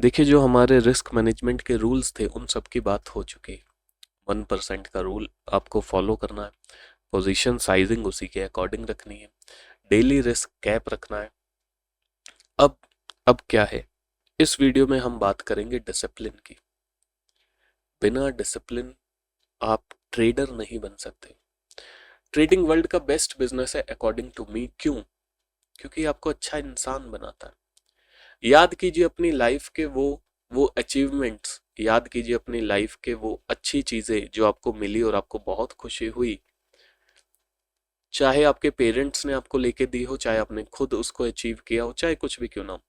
देखिए, जो हमारे रिस्क मैनेजमेंट के रूल्स थे उन सब की बात हो चुकी है। 1% का रूल आपको फॉलो करना है। पोजीशन साइजिंग उसी के अकॉर्डिंग रखनी है। डेली रिस्क कैप रखना है। अब अब क्या है, इस वीडियो में हम बात करेंगे डिसिप्लिन की। बिना डिसिप्लिन आप ट्रेडर नहीं बन सकते। ट्रेडिंग वर्ल्ड का बेस्ट बिजनेस है अकॉर्डिंग टू मी। क्यों? क्योंकि आपको अच्छा इंसान बनाता है। याद कीजिए अपनी लाइफ के वो अचीवमेंट्स, याद कीजिए अपनी लाइफ के वो अच्छी चीजें जो आपको मिली और आपको बहुत खुशी हुई। चाहे आपके पेरेंट्स ने आपको लेके दी हो, चाहे आपने खुद उसको अचीव किया हो, चाहे कुछ भी क्यों ना हो।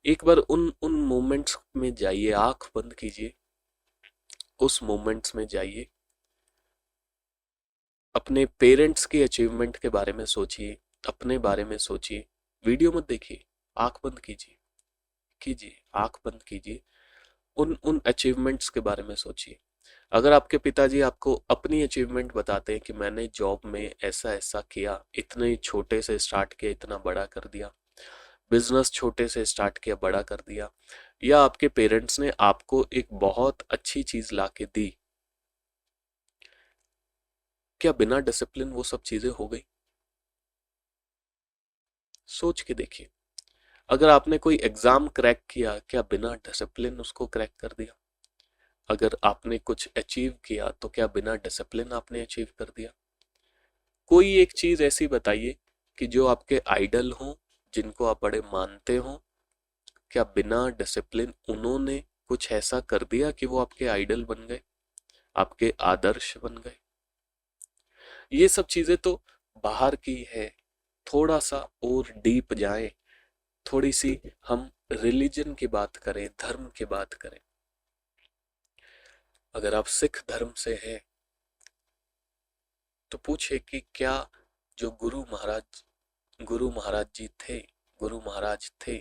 एक बार उन उन मोमेंट्स में जाइए, आंख बंद कीजिए, उस मोमेंट्स में जाइए, अपने पेरेंट्स की अचीवमेंट के बारे में सोचिए, अपने बारे में सोचिए। वीडियो मत देखिए, आंख बंद कीजिए, आंख बंद कीजिए। उन उन अचीवमेंट्स के बारे में सोचिए। अगर आपके पिताजी आपको अपनी अचीवमेंट बताते हैं कि मैंने जॉब में ऐसा ऐसा किया, इतने छोटे से स्टार्ट किया, इतना बड़ा कर दिया, बिजनेस छोटे से स्टार्ट किया, बड़ा कर दिया, या आपके पेरेंट्स ने आपको एक बहुत अच्छी चीज ला के दी, क्या बिना डिसिप्लिन वो सब चीजें हो गई? सोच के देखिए। अगर आपने कोई एग्जाम क्रैक किया, क्या बिना डिसिप्लिन उसको क्रैक कर दिया? अगर आपने कुछ अचीव किया तो क्या बिना डिसिप्लिन आपने अचीव कर दिया? कोई एक चीज ऐसी बताइए कि जो आपके आइडल हो, जिनको आप बड़े मानते हो, क्या बिना डिसिप्लिन उन्होंने कुछ ऐसा कर दिया कि वो आपके आइडल बन गए, आपके आदर्श बन गए? ये सब चीजें तो बाहर की है। थोड़ा सा और डीप जाएं, थोड़ी सी हम रिलीजन की बात करें, धर्म की बात करें। अगर आप सिख धर्म से हैं तो पूछे कि क्या जो गुरु महाराज जी थे, गुरु महाराज थे,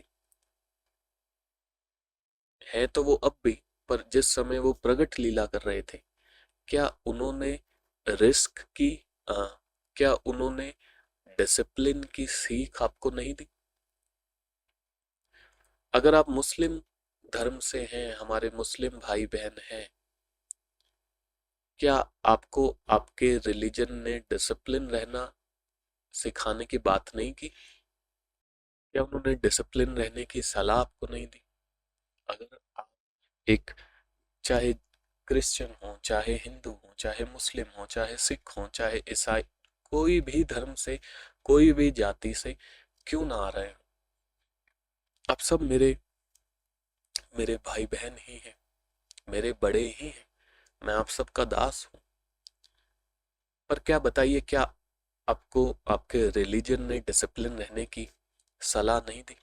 है तो वो अब भी, पर जिस समय वो प्रगट लीला कर रहे थे, क्या उन्होंने रिस्क की, आ, क्या उन्होंने डिसिप्लिन की सीख आपको नहीं दी? अगर आप मुस्लिम धर्म से हैं, हमारे मुस्लिम भाई बहन हैं, क्या आपको आपके रिलीजन ने डिसिप्लिन रहना सिखाने की बात नहीं की? क्या उन्होंने डिसिप्लिन रहने की सलाह आपको नहीं दी? अगर आप एक, चाहे क्रिश्चियन हो, चाहे हिंदू हो, चाहे मुस्लिम हो, चाहे सिख हो, चाहे ईसाई, कोई भी धर्म से, कोई भी जाति से क्यों ना आ रहे हो, आप सब मेरे मेरे भाई बहन ही हैं, मेरे बड़े ही हैं। मैं आप सबका दास हूं। पर क्या बताइए, क्या आपको आपके रिलीजन ने डिसिप्लिन रहने की सलाह नहीं दी?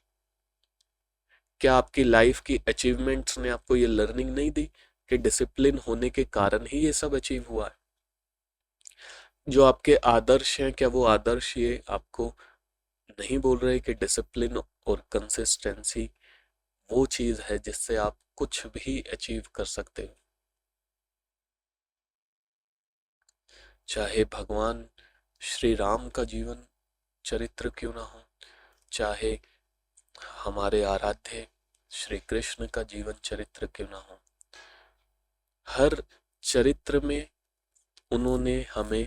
क्या आपकी लाइफ की अचीवमेंट्स ने आपको ये लर्निंग नहीं दी कि डिसिप्लिन होने के कारण ही ये सब अचीव हुआ है? जो आपके आदर्श हैं, क्या वो आदर्श ये आपको नहीं बोल रहे कि डिसिप्लिन और कंसिस्टेंसी वो चीज है जिससे आप कुछ भी अचीव कर सकते हो? चाहे भगवान श्री राम का जीवन चरित्र क्यों ना हो, चाहे हमारे आराध्य श्री कृष्ण का जीवन चरित्र क्यों ना हो, हर चरित्र में उन्होंने हमें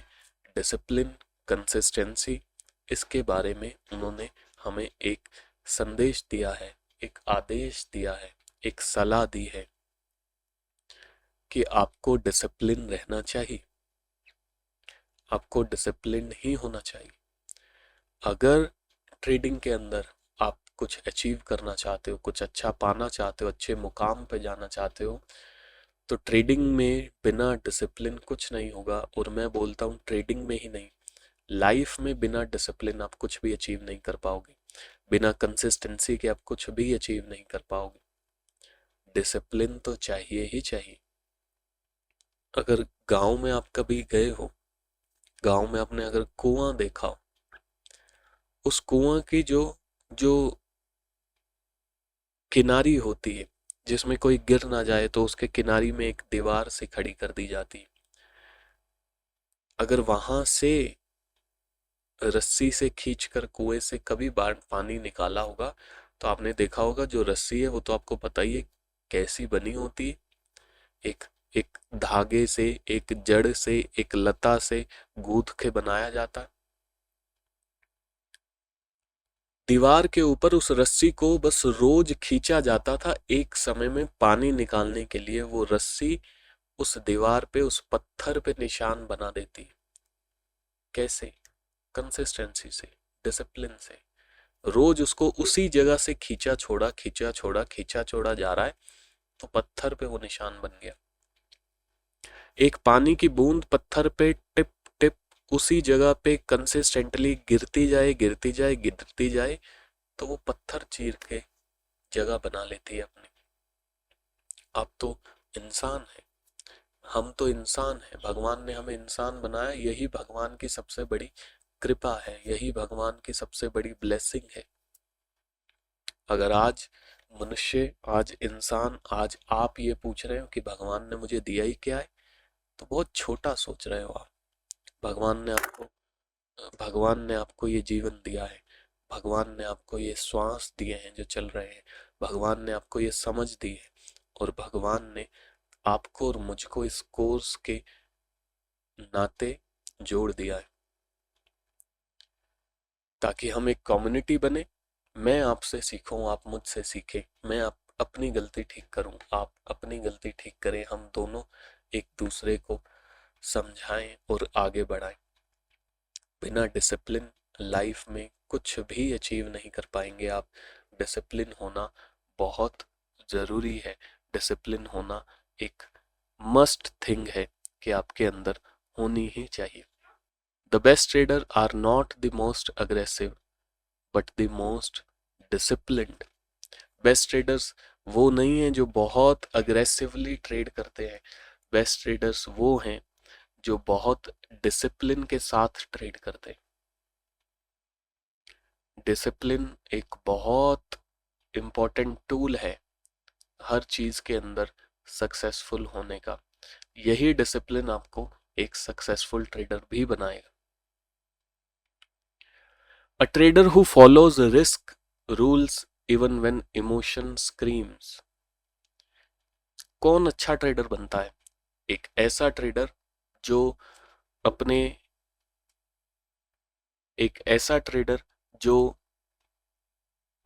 डिसिप्लिन, कंसिस्टेंसी, इसके बारे में उन्होंने हमें एक संदेश दिया है, एक आदेश दिया है, एक सलाह दी है कि आपको डिसिप्लिन रहना चाहिए, आपको डिसिप्लिन ही होना चाहिए। अगर ट्रेडिंग के अंदर आप कुछ अचीव करना चाहते हो, कुछ अच्छा पाना चाहते हो, अच्छे मुकाम पे जाना चाहते हो, तो ट्रेडिंग में बिना डिसिप्लिन कुछ नहीं होगा। और मैं बोलता हूँ ट्रेडिंग में ही नहीं, लाइफ में बिना डिसिप्लिन आप कुछ भी अचीव नहीं कर पाओगे। बिना कंसिस्टेंसी के आप कुछ भी अचीव नहीं कर पाओगे। डिसिप्लिन तो चाहिए ही चाहिए। अगर गांव में आप कभी गए हो, गांव में आपने अगर कुआं देखा हो, उस कुआं की जो जो किनारी होती है, जिसमें कोई गिर ना जाए, तो उसके किनारी में एक दीवार से खड़ी कर दी जाती है। अगर वहां से रस्सी से खींचकर कुएं से कभी बार पानी निकाला होगा, तो आपने देखा होगा जो रस्सी है वो तो आपको पता ही है कैसी बनी होती है? एक एक धागे से, एक जड़ से, एक लता से गूंथ के बनाया जाता है। दीवार के ऊपर उस रस्सी को बस रोज खींचा जाता था। एक समय में पानी निकालने के लिए वो रस्सी उस दीवार पे, उस पत्थर पे निशान बना देती। कैसे? कंसिस्टेंसी से, डिसिप्लिन से। रोज उसको उसी जगह से खींचा छोड़ा, खींचा छोड़ा, खींचा छोड़ा जा रहा है, तो पत्थर पे वो निशान बन गया। एक पानी की बूंद पत्थर पे टिप टिप उसी जगह पे कंसिस्टेंटली गिरती जाए, गिरती जाए, गिरती जाए, तो वो पत्थर चीर के जगह बना लेती है अपनी। अब तो इंसान है, हम तो इंसान है, भगवान ने हमें इंसान बनाया। यही भगवान की सबसे बड़ी कृपा है, यही भगवान की सबसे बड़ी ब्लेसिंग है। अगर आज मनुष्य, आज इंसान, आज आप ये पूछ रहे हो कि भगवान ने मुझे दिया ही क्या है, तो बहुत छोटा सोच रहे हो आप। भगवान ने आपको ये जीवन दिया है, भगवान ने आपको ये श्वास दिए हैं जो चल रहे हैं, भगवान ने आपको ये समझ दी है, और भगवान ने आपको और मुझको इस कोर्स के नाते जोड़ दिया है ताकि हम एक कम्युनिटी बने। मैं आपसे सीखूं, आप मुझसे सीखें, मैं अपनी गलती ठीक करूं, आप अपनी गलती ठीक करें, हम दोनों एक दूसरे को समझाएं और आगे बढ़ाएं। बिना डिसिप्लिन लाइफ में कुछ भी अचीव नहीं कर पाएंगे आप। डिसिप्लिन होना बहुत ज़रूरी है। डिसिप्लिन होना एक मस्ट थिंग है कि आपके अंदर होनी ही चाहिए। The best trader are not the most aggressive but the most disciplined. Best traders वो नहीं हैं जो बहुत अग्रेसिवली ट्रेड करते हैं। बेस्ट ट्रेडर्स वो हैं जो बहुत डिसिप्लिन के साथ ट्रेड करते हैं। डिसिप्लिन एक बहुत इम्पोर्टेंट टूल है हर चीज के अंदर सक्सेसफुल होने का। यही डिसिप्लिन आपको एक सक्सेसफुल ट्रेडर भी बनाएगा। A trader who follows risk rules even when emotion screams। कौन अच्छा ट्रेडर बनता है? एक ऐसा ट्रेडर जो अपने एक ऐसा ट्रेडर जो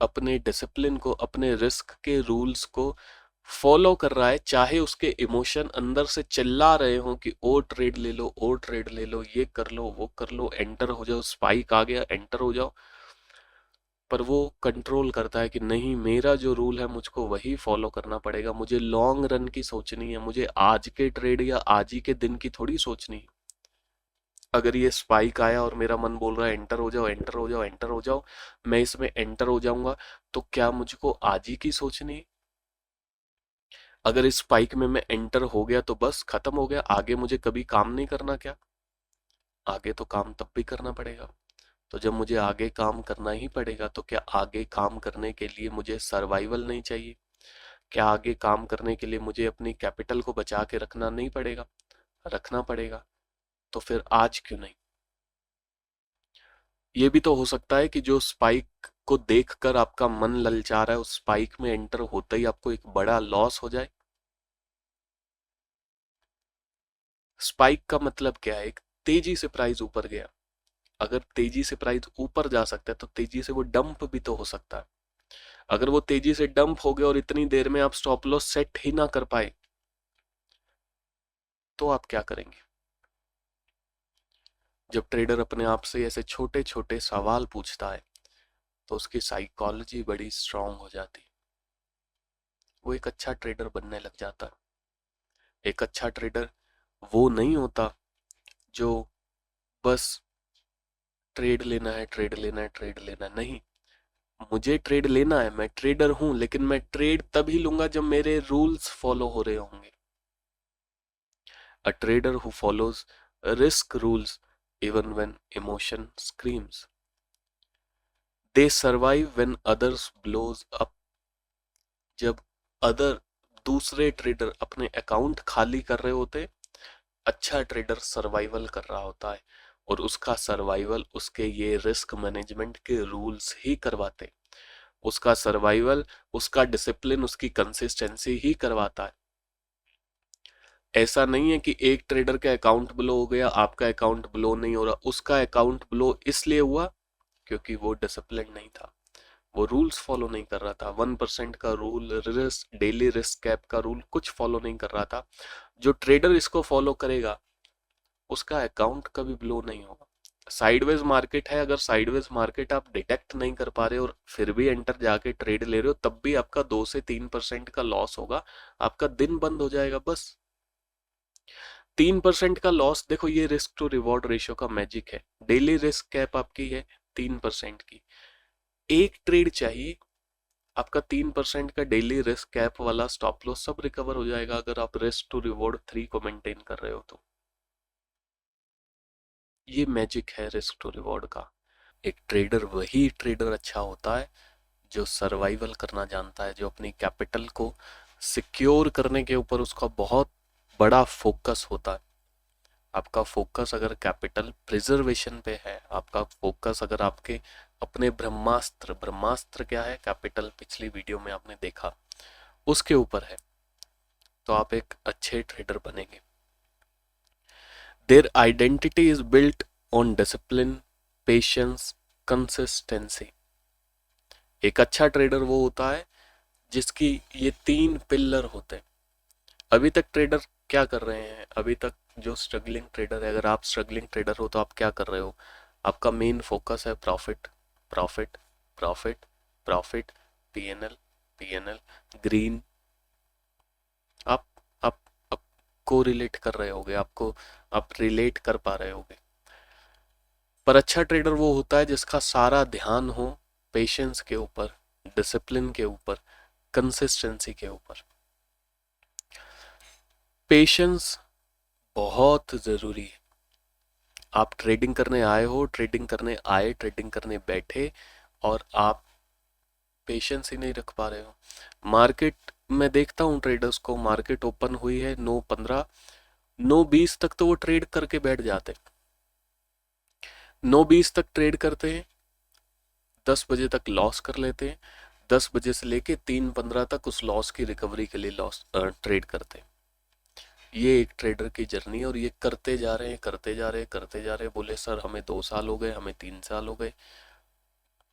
अपने डिसिप्लिन को, अपने रिस्क के रूल्स को फॉलो कर रहा है, चाहे उसके इमोशन अंदर से चिल्ला रहे हो कि ओ ट्रेड ले लो, ओ ट्रेड ले लो, ये कर लो, वो कर लो, एंटर हो जाओ, स्पाइक आ गया, एंटर हो जाओ। पर वो कंट्रोल करता है कि नहीं, मेरा जो रूल है मुझको वही फॉलो करना पड़ेगा, मुझे लॉन्ग रन की सोचनी है, मुझे आज के ट्रेड या आज ही के दिन की थोड़ी सोचनी है। अगर ये स्पाइक आया और मेरा मन बोल रहा है एंटर हो जाओ, एंटर हो जाओ, एंटर हो जाओ, मैं इसमें एंटर हो जाऊंगा, तो क्या मुझको आज ही की सोचनी है? अगर इस स्पाइक में मैं एंटर हो गया तो बस खत्म हो गया, आगे मुझे कभी काम नहीं करना क्या? आगे तो काम तब भी करना पड़ेगा। तो जब मुझे आगे काम करना ही पड़ेगा, तो क्या आगे काम करने के लिए मुझे सर्वाइवल नहीं चाहिए? क्या आगे काम करने के लिए मुझे अपनी कैपिटल को बचा के रखना नहीं पड़ेगा? रखना पड़ेगा। तो फिर आज क्यों नहीं? ये भी तो हो सकता है कि जो स्पाइक को देखकर आपका मन ललचा रहा है, उस स्पाइक में एंटर होते ही आपको एक बड़ा लॉस हो जाए। स्पाइक का मतलब क्या है? एक तेजी से प्राइस ऊपर गया। अगर तेजी से प्राइस ऊपर जा सकता है तो तेजी से वो डंप भी तो हो सकता है। अगर वो तेजी से डंप हो गया और इतनी देर में आप स्टॉप लॉस सेट ही ना कर पाए, तो आप क्या करेंगे? जब ट्रेडर अपने आप से ऐसे छोटे छोटे सवाल पूछता है तो उसकी साइकोलॉजी बड़ी स्ट्रांग हो जाती है। वो एक अच्छा ट्रेडर बनने लग जाता है। एक अच्छा ट्रेडर वो नहीं होता जो बस ट्रेड लेना है, ट्रेड लेना है, ट्रेड लेना है। नहीं, मुझे ट्रेड लेना है, मैं ट्रेडर हूं, लेकिन मैं ट्रेड तभी लूंगा जब मेरे रूल्स फॉलो हो रहे होंगे। A trader who follows risk rules even when emotion screams. They survive when others blows up. जब अदर दूसरे ट्रेडर अपने अकाउंट खाली कर रहे होते, अच्छा ट्रेडर सर्वाइवल कर रहा होता है, और उसका सर्वाइवल उसके ये रिस्क मैनेजमेंट के रूल्स ही करवाते। उसका सर्वाइवल, उसका डिसिप्लिन, उसकी कंसिस्टेंसी ही करवाता है। ऐसा नहीं है कि एक ट्रेडर का अकाउंट ब्लो हो गया, आपका अकाउंट ब्लो नहीं हो रहा। उसका अकाउंट ब्लो इसलिए हुआ क्योंकि वो डिसिप्लिन नहीं था, वो रूल्स फॉलो नहीं कर रहा था। 1% का rule, risk, daily risk cap का रूल कुछ फॉलो नहीं कर रहा था। जो ट्रेडर इसको फॉलो करेगा उसका अकाउंट कभी ब्लो नहीं होगा। साइडवेज मार्केट है, अगर साइडवेज मार्केट आप डिटेक्ट नहीं कर पा रहे और फिर भी एंटर जाके ट्रेड ले रहे हो, तब भी आपका 2 से 3% का लॉस होगा, आपका दिन बंद हो जाएगा। बस 3% का लॉस, देखो ये रिस्क टू रिवॉर्ड रेशियो का मैजिक है। डेली रिस्क कैप आपकी है 3% की, एक ट्रेड चाहिए, आपका 3% का डेली रिस्क कैप वाला स्टॉप लॉस सब रिकवर हो जाएगा, अगर आप रिस्क टू रिवॉर्ड 3 को मेंटेन कर रहे हो तो। ये मैजिक है रिस्क टू रिवॉर्ड का। एक ट्रेडर वही ट्रेडर अच्छा होता है जो सर्वाइवल करना जानता है, जो अपनी कैपिटल को सिक्योर करने के ऊपर उसका बहुत बड़ा फोकस होता है। आपका फोकस अगर कैपिटल प्रिजर्वेशन पे है, आपका फोकस अगर आपके अपने ब्रह्मास्त्र, ब्रह्मास्त्र क्या है, कैपिटल, पिछली वीडियो में आपने देखा, उसके ऊपर है, तो आप एक अच्छे ट्रेडर बनेंगे। Their identity is built on discipline, patience, consistency. एक अच्छा ट्रेडर वो होता है जिसकी ये 3 पिलर होते हैं। अभी तक ट्रेडर क्या कर रहे हैं, अभी तक जो स्ट्रगलिंग ट्रेडर है, अगर आप स्ट्रगलिंग ट्रेडर हो तो आप क्या कर रहे हो, आपका मेन फोकस है profit, profit, profit, profit, PNL, PNL, green. आप आप आप को रिलेट कर रहे होगे, आपको आप रिलेट कर पा रहे होगे। पर अच्छा ट्रेडर वो होता है जिसका सारा ध्यान हो पेशेंस के ऊपर, डिसिप्लिन के ऊपर, कंसिस्टेंसी के ऊपर। पेशेंस बहुत जरूरी है। आप ट्रेडिंग करने आए हो, ट्रेडिंग करने आए, ट्रेडिंग करने बैठे और आप पेशेंस ही नहीं रख पा रहे हो। मार्केट में देखता हूँ ट्रेडर्स को, मार्केट ओपन हुई है 9:15, 9:20 तक तो वो ट्रेड करके बैठ जाते, 9:20 तक ट्रेड करते हैं, 10 बजे तक लॉस कर लेते हैं, 10 बजे से लेके 3:15 तक उस लॉस की रिकवरी के लिए लॉस ट्रेड करते हैं। ये एक ट्रेडर की जर्नी है और ये करते जा रहे हैं, करते जा रहे हैं, करते जा रहे हैं। बोले सर हमें 2 साल हो गए, हमें 3 साल हो गए,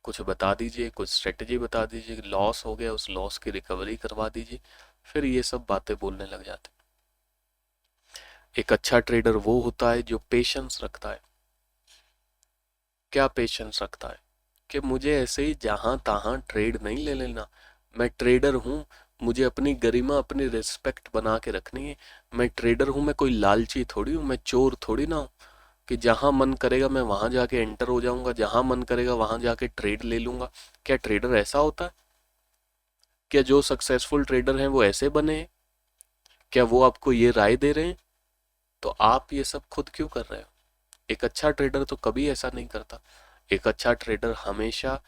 कुछ बता दीजिए, कुछ स्ट्रेटजी बता दीजिए, लॉस हो गया उस लॉस की रिकवरी करवा दीजिए। फिर ये सब बातें बोलने लग जाते। एक अच्छा ट्रेडर वो होता है जो पेशेंस रखता है। क्या पेशेंस रखता है कि मुझे ऐसे ही जहां तहां ट्रेड नहीं ले लेना, मैं ट्रेडर हूं, मुझे अपनी गरिमा, अपनी रिस्पेक्ट बना के रखनी है। मैं ट्रेडर हूं, मैं कोई लालची थोड़ी हूं, मैं चोर थोड़ी ना हूं कि जहां मन करेगा मैं वहां जाके एंटर हो जाऊंगा, जहां मन करेगा वहां जाके ट्रेड ले लूंगा। क्या ट्रेडर ऐसा होता है? क्या जो सक्सेसफुल ट्रेडर हैं वो ऐसे बने हैं? क्या वो आपको ये राय दे रहे हैं? तो आप ये सब खुद क्यों कर रहे हो? एक अच्छा ट्रेडर तो कभी ऐसा नहीं करता। एक अच्छा ट्रेडर हमेशा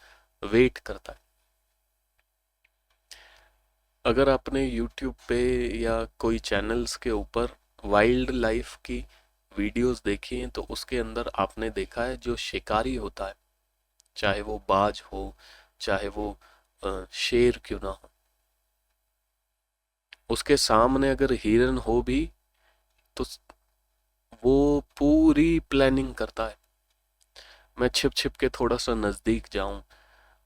वेट करता है। अगर आपने यूट्यूब पे या कोई चैनल्स के ऊपर वाइल्ड लाइफ की वीडियोस देखी हैं तो उसके अंदर आपने देखा है जो शिकारी होता है, चाहे वो बाज हो, चाहे वो शेर क्यों ना हो, उसके सामने अगर हिरन हो भी तो वो पूरी प्लानिंग करता है। मैं छिप छिप के थोड़ा सा नजदीक जाऊं,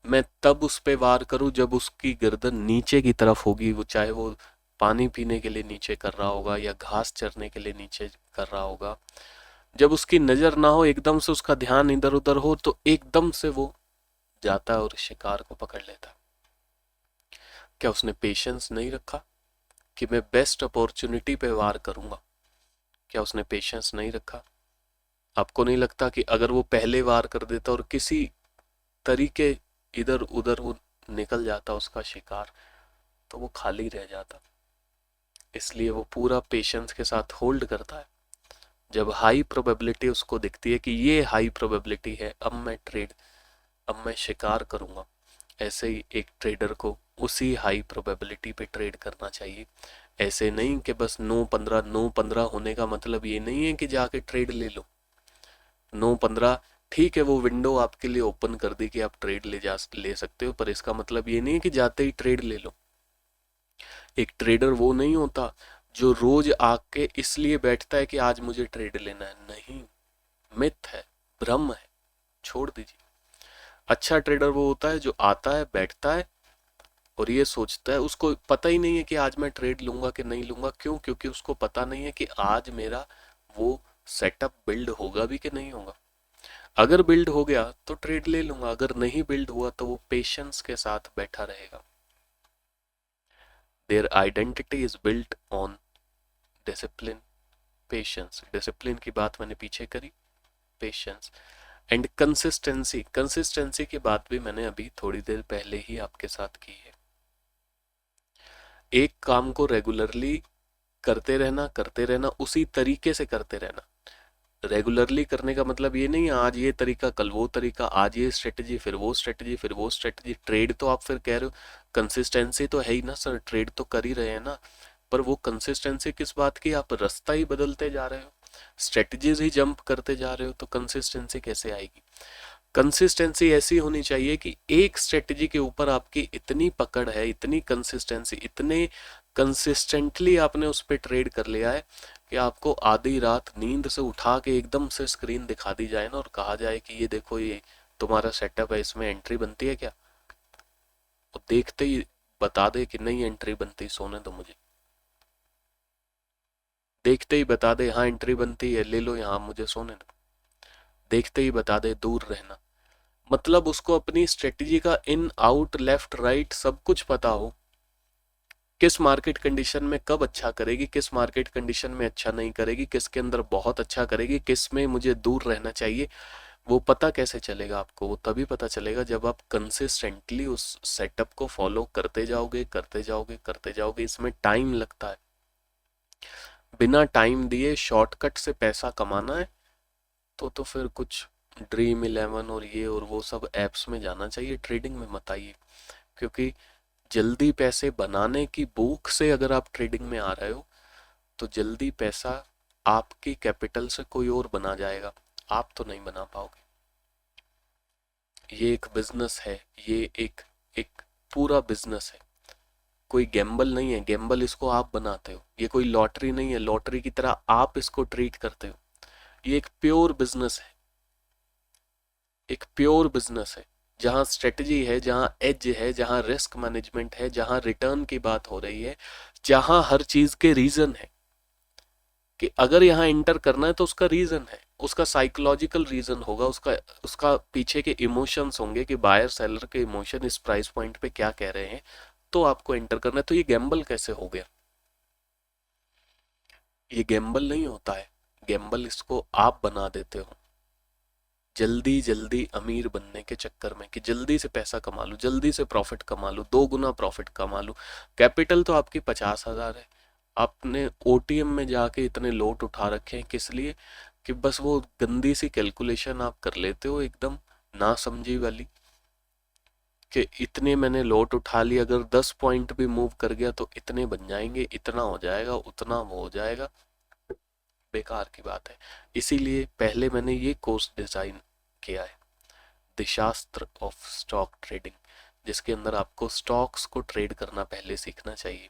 मैं तब उस पे वार करूं जब उसकी गर्दन नीचे की तरफ होगी, वो चाहे वो पानी पीने के लिए नीचे कर रहा होगा या घास चरने के लिए नीचे कर रहा होगा। जब उसकी नजर ना हो, एकदम से उसका ध्यान इधर उधर हो, तो एकदम से वो जाता है और शिकार को पकड़ लेता है। क्या उसने पेशेंस नहीं रखा कि मैं बेस्ट अपॉर्चुनिटी पे वार करूंगा? क्या उसने पेशेंस नहीं रखा? आपको नहीं लगता कि अगर वो पहले वार कर देता और किसी तरीके इधर उधर वो निकल जाता उसका शिकार, तो वो खाली रह जाता? इसलिए वो पूरा पेशेंस के साथ होल्ड करता है। जब हाई प्रोबेबिलिटी उसको दिखती है कि ये हाई प्रोबेबिलिटी है, अब मैं ट्रेड, अब मैं शिकार करूंगा, ऐसे ही एक ट्रेडर को उसी हाई प्रोबेबिलिटी पे ट्रेड करना चाहिए। ऐसे नहीं कि बस 9:15, 9:15 होने का मतलब ये नहीं है कि जाके ट्रेड ले लो। 9:15 ठीक है, वो विंडो आपके लिए ओपन कर दी कि आप ट्रेड ले सकते हो, पर इसका मतलब ये नहीं है कि जाते ही ट्रेड ले लो। एक ट्रेडर वो नहीं होता जो रोज आके इसलिए बैठता है कि आज मुझे ट्रेड लेना है, नहीं, मिथ है, भ्रम है, छोड़ दीजिए। अच्छा ट्रेडर वो होता है जो आता है, बैठता है और ये सोचता है, उसको पता ही नहीं है कि आज मैं ट्रेड लूंगा कि नहीं लूंगा। क्यों? क्योंकि उसको पता नहीं है कि आज मेरा वो सेटअप बिल्ड होगा भी कि नहीं होगा। अगर बिल्ड हो गया तो ट्रेड ले लूंगा, अगर नहीं बिल्ड हुआ तो वो पेशेंस के साथ बैठा रहेगा। Their identity is built on discipline, patience. Discipline की बात मैंने पीछे करी, पेशेंस एंड कंसिस्टेंसी। कंसिस्टेंसी की बात भी मैंने अभी थोड़ी देर पहले ही आपके साथ की है। एक काम को रेगुलरली करते रहना, उसी तरीके से करते रहना। रेगुलरली करने का मतलब ये नहीं है आज ये तरीका कल वो तरीका, आज ये स्ट्रेटजी फिर वो स्ट्रेटजी फिर वो स्ट्रेटजी। ट्रेड तो आप फिर कह रहे हो, कंसिस्टेंसी तो है ही ना सर, ट्रेड तो कर ही रहे हैं ना, पर वो कंसिस्टेंसी किस बात की? आप रास्ता ही बदलते जा रहे हो, स्ट्रेटजीज ही जंप करते जा रहे हो, तो कंसिस्टेंसी कैसे आएगी? कंसिस्टेंसी ऐसी होनी चाहिए कि एक स्ट्रेटजी के ऊपर आपकी इतनी पकड़ है, इतनी कंसिस्टेंसी, इतने कंसिस्टेंटली आपने उस पर ट्रेड कर लिया है कि आपको आधी रात नींद से उठा के एकदम से स्क्रीन दिखा दी जाए ना और कहा जाए कि ये देखो ये तुम्हारा सेटअप है, इसमें एंट्री बनती है क्या? और देखते ही बता दे कि नहीं एंट्री बनती, सोने दो मुझे। देखते ही बता दे हाँ एंट्री बनती है, ले लो यहाँ, मुझे सोने दो। देखते ही बता दे दूर रहना। मतलब उसको अपनी स्ट्रेटजी का इन आउट लेफ्ट राइट सब कुछ पता हो, किस मार्केट कंडीशन में कब अच्छा करेगी, किस मार्केट कंडीशन में अच्छा नहीं करेगी, किसके अंदर बहुत अच्छा करेगी, किस में मुझे दूर रहना चाहिए। वो पता कैसे चलेगा आपको? वो तभी पता चलेगा जब आप कंसिस्टेंटली उस सेटअप को फॉलो करते जाओगे करते जाओगे करते जाओगे। इसमें टाइम लगता है, बिना टाइम दिए शॉर्टकट से पैसा कमाना है तो फिर कुछ ड्रीम 11 और ये और वो सब एप्स में जाना चाहिए, ट्रेडिंग में मत आइए। क्योंकि जल्दी पैसे बनाने की भूख से अगर आप ट्रेडिंग में आ रहे हो तो जल्दी पैसा आपकी कैपिटल से कोई और बना जाएगा, आप तो नहीं बना पाओगे। ये एक बिजनेस है, ये एक एक पूरा बिजनेस है, कोई गैम्बल नहीं है। गैम्बल इसको आप बनाते हो, ये कोई लॉटरी नहीं है, लॉटरी की तरह आप इसको ट्रीट करते हो। ये एक प्योर बिजनेस है, एक प्योर बिजनेस है जहां स्ट्रेटजी है, जहां एज है, जहां रिस्क मैनेजमेंट है, जहां रिटर्न की बात हो रही है, जहां हर चीज के रीजन है कि अगर यहाँ इंटर करना है तो उसका रीजन है, उसका साइकोलॉजिकल रीजन होगा, उसका उसका पीछे के इमोशंस होंगे कि बायर सेलर के इमोशन इस प्राइस पॉइंट पे क्या कह रहे हैं, तो आपको एंटर करना है। तो ये गैम्बल कैसे हो गया? ये गैम्बल नहीं होता है, गैम्बल इसको आप बना देते हो जल्दी जल्दी अमीर बनने के चक्कर में कि जल्दी से पैसा कमा लूं, जल्दी से प्रॉफिट कमा लूं, 2 गुना प्रॉफिट कमा लूं। कैपिटल तो आपकी 50,000 है, आपने ओटीएम में जाके इतने लोट उठा रखे हैं किस लिए? कि बस वो गंदी सी कैलकुलेशन आप कर लेते हो एकदम ना समझी वाली, कि इतने मैंने लोट उठा लिया, अगर 10 पॉइंट भी मूव कर गया तो इतने बन जाएंगे, इतना हो जाएगा, उतना वो हो जाएगा। बेकार की बात है। इसीलिए पहले मैंने ये कोर्स डिजाइन किया है, द शास्त्र ऑफ स्टॉक ट्रेडिंग, जिसके अंदर आपको स्टॉक्स को ट्रेड करना पहले सीखना चाहिए।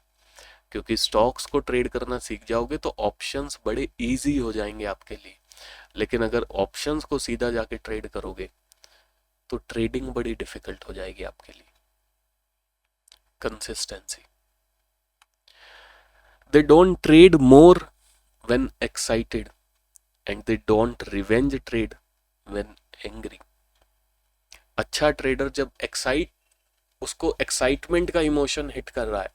क्योंकि स्टॉक्स को ट्रेड करना सीख जाओगे तो ऑप्शंस बड़े इजी हो जाएंगे आपके लिए। लेकिन अगर ऑप्शंस को सीधा जाके ट्रेड करोगे तो ट्रेडिंग बड़ी डिफिकल्ट हो जाएगी आपके लिए। Consistency. They don't trade more when excited and they don't revenge trade when angry। अच्छा ट्रेडर जब उसको एक्साइटमेंट का इमोशन हिट कर रहा है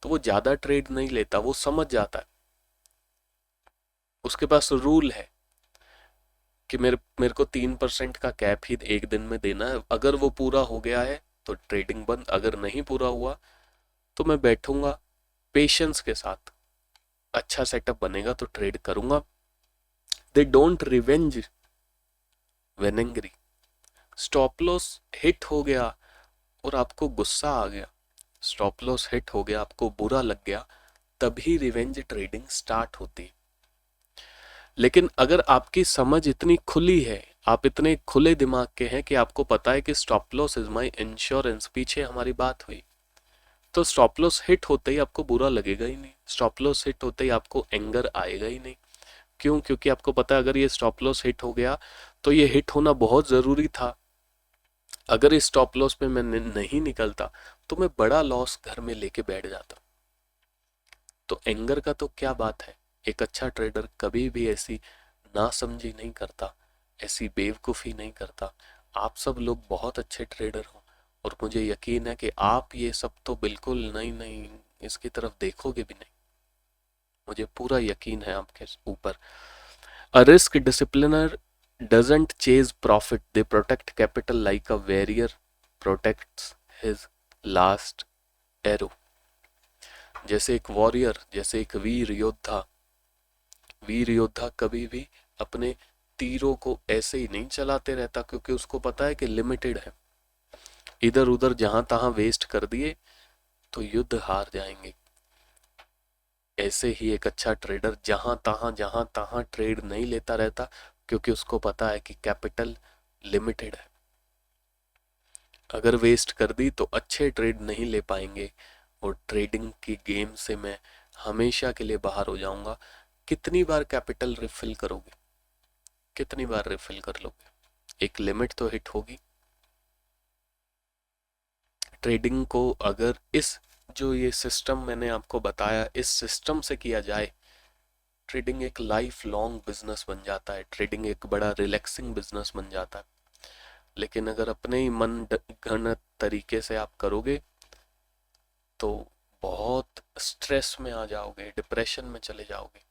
तो वो ज्यादा ट्रेड नहीं लेता, वो समझ जाता है, उसके पास रूल है कि मेरे को 3% का कैप ही एक दिन में देना है, अगर वो पूरा हो गया है तो ट्रेडिंग बंद, अगर नहीं पूरा हुआ तो मैं बैठूंगा पेशेंस के साथ, अच्छा सेटअप बनेगा तो ट्रेड करूंगा। They don't revenge when angry. Stop loss hit हो गया और आपको गुस्सा आ गया, स्टॉप लॉस हिट हो गया, आपको बुरा लग गया, तभी रिवेंज ट्रेडिंग स्टार्ट होती। लेकिन अगर आपकी समझ इतनी खुली है, आप इतने खुले दिमाग के हैं कि आपको पता है कि stop loss is my insurance, पीछे हमारी बात हुई। तो स्टॉप लॉस हिट होते ही आपको बुरा लगेगा ही नहीं, स्टॉप लॉस हिट होते ही आपको एंगर आएगा ही नहीं। क्यों? क्योंकि आपको पता है अगर ये स्टॉप लॉस हिट हो गया तो ये हिट होना बहुत जरूरी था। अगर इस स्टॉप लॉस पे मैं नहीं निकलता तो मैं बड़ा लॉस घर में लेके बैठ जाता। तो एंगर का तो क्या बात है, एक अच्छा ट्रेडर कभी भी ऐसी नासमझी नहीं करता, ऐसी बेवकूफ़ी नहीं करता। आप सब लोग बहुत अच्छे ट्रेडर हो और मुझे यकीन है कि आप ये सब तो बिल्कुल नहीं नहीं इसकी तरफ देखोगे भी नहीं, मुझे पूरा यकीन है आपके ऊपर। A risk discipliner doesn't chase profit, they protect capital like a warrior protects his last arrow। जैसे एक वॉरियर, जैसे एक वीर योद्धा कभी भी अपने तीरों को ऐसे ही नहीं चलाते रहता, क्योंकि उसको पता है कि लिमिटेड है। इधर उधर जहां तहां वेस्ट कर दिए तो युद्ध हार जाएंगे। ऐसे ही एक अच्छा ट्रेडर जहां तहां ट्रेड नहीं लेता रहता, क्योंकि उसको पता है कि कैपिटल लिमिटेड है। अगर वेस्ट कर दी तो अच्छे ट्रेड नहीं ले पाएंगे और ट्रेडिंग की गेम से मैं हमेशा के लिए बाहर हो जाऊंगा। कितनी बार कैपिटल रिफिल करोगे, कितनी बार रिफिल कर लोगे? एक लिमिट तो हिट होगी। ट्रेडिंग को अगर इस जो ये सिस्टम मैंने आपको बताया इस सिस्टम से किया जाए, ट्रेडिंग एक लाइफ लॉन्ग बिजनेस बन जाता है, ट्रेडिंग एक बड़ा रिलैक्सिंग बिजनेस बन जाता है। लेकिन अगर अपने ही मन गणत तरीके से आप करोगे तो बहुत स्ट्रेस में आ जाओगे, डिप्रेशन में चले जाओगे,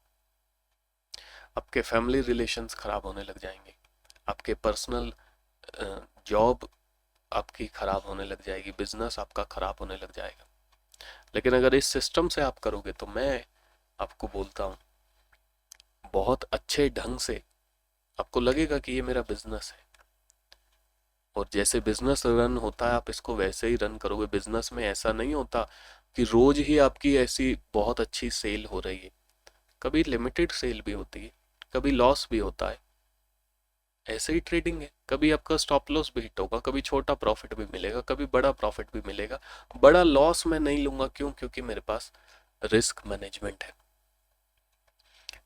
आपके फैमिली रिलेशंस खराब होने लग जाएंगे, आपके पर्सनल जॉब आपकी खराब होने लग जाएगी, बिजनेस आपका खराब होने लग जाएगा। लेकिन अगर इस सिस्टम से आप करोगे तो मैं आपको बोलता हूँ बहुत अच्छे ढंग से आपको लगेगा कि ये मेरा बिजनेस है। और जैसे बिजनेस रन होता है आप इसको वैसे ही रन करोगे। बिजनेस में ऐसा नहीं होता कि रोज ही आपकी ऐसी बहुत अच्छी सेल हो रही है, कभी लिमिटेड सेल भी होती है, कभी लॉस भी होता है। ऐसे ही ट्रेडिंग है, कभी आपका स्टॉप लॉस भी हिट होगा, कभी छोटा प्रॉफिट भी मिलेगा, कभी बड़ा प्रॉफिट भी मिलेगा। बड़ा लॉस मैं नहीं लूंगा, क्यों? क्योंकि मेरे पास रिस्क मैनेजमेंट है।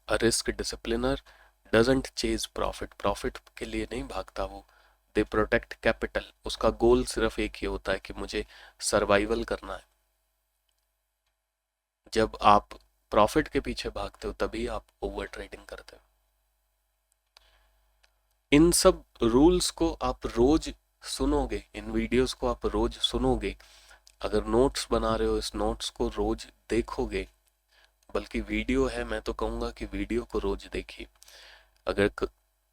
A risk discipliner doesn't chase profit, profit के लिए नहीं भागता वो। दे प्रोटेक्ट कैपिटल, उसका गोल सिर्फ एक ही होता है कि मुझे सर्वाइवल करना है। जब आप प्रॉफिट के पीछे भागते हो तभी आप ओवर ट्रेडिंग करते हो। इन सब रूल्स को आप रोज सुनोगे, इन वीडियोस को आप रोज सुनोगे, अगर नोट्स बना रहे हो इस नोट्स को रोज देखोगे, बल्कि वीडियो है मैं तो कहूँगा कि वीडियो को रोज देखिए। अगर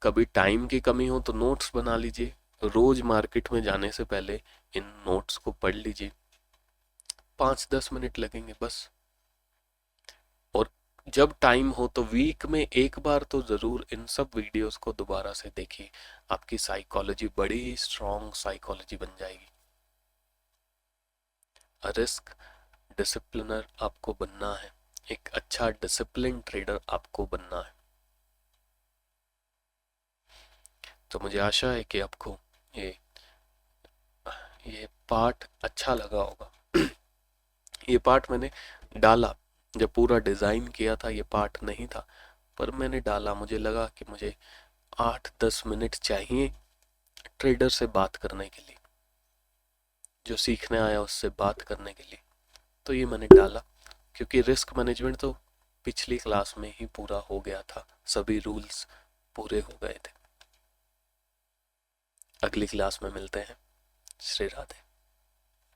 कभी टाइम की कमी हो तो नोट्स बना लीजिए, रोज मार्केट में जाने से पहले इन नोट्स को पढ़ लीजिए, 5-10 मिनट लगेंगे बस। और जब टाइम हो तो वीक में एक बार तो जरूर इन सब वीडियोस को दोबारा से देखिए, आपकी साइकोलॉजी बड़ी स्ट्रॉन्ग साइकोलॉजी बन जाएगी। रिस्क डिसिप्लिनर आपको बनना है, एक अच्छा डिसिप्लिन ट्रेडर आपको बनना है। तो मुझे आशा है कि आपको ये ये पार्ट अच्छा लगा होगा। ये पार्ट मैंने डाला, जब पूरा डिज़ाइन किया था ये पार्ट नहीं था, पर मैंने डाला, मुझे लगा कि मुझे 8-10 मिनट चाहिए ट्रेडर से बात करने के लिए, जो सीखने आया उससे बात करने के लिए। तो ये मैंने डाला, क्योंकि रिस्क मैनेजमेंट तो पिछली क्लास में ही पूरा हो गया था, सभी रूल्स पूरे हो गए थे। अगली क्लास में मिलते हैं। श्री राधे।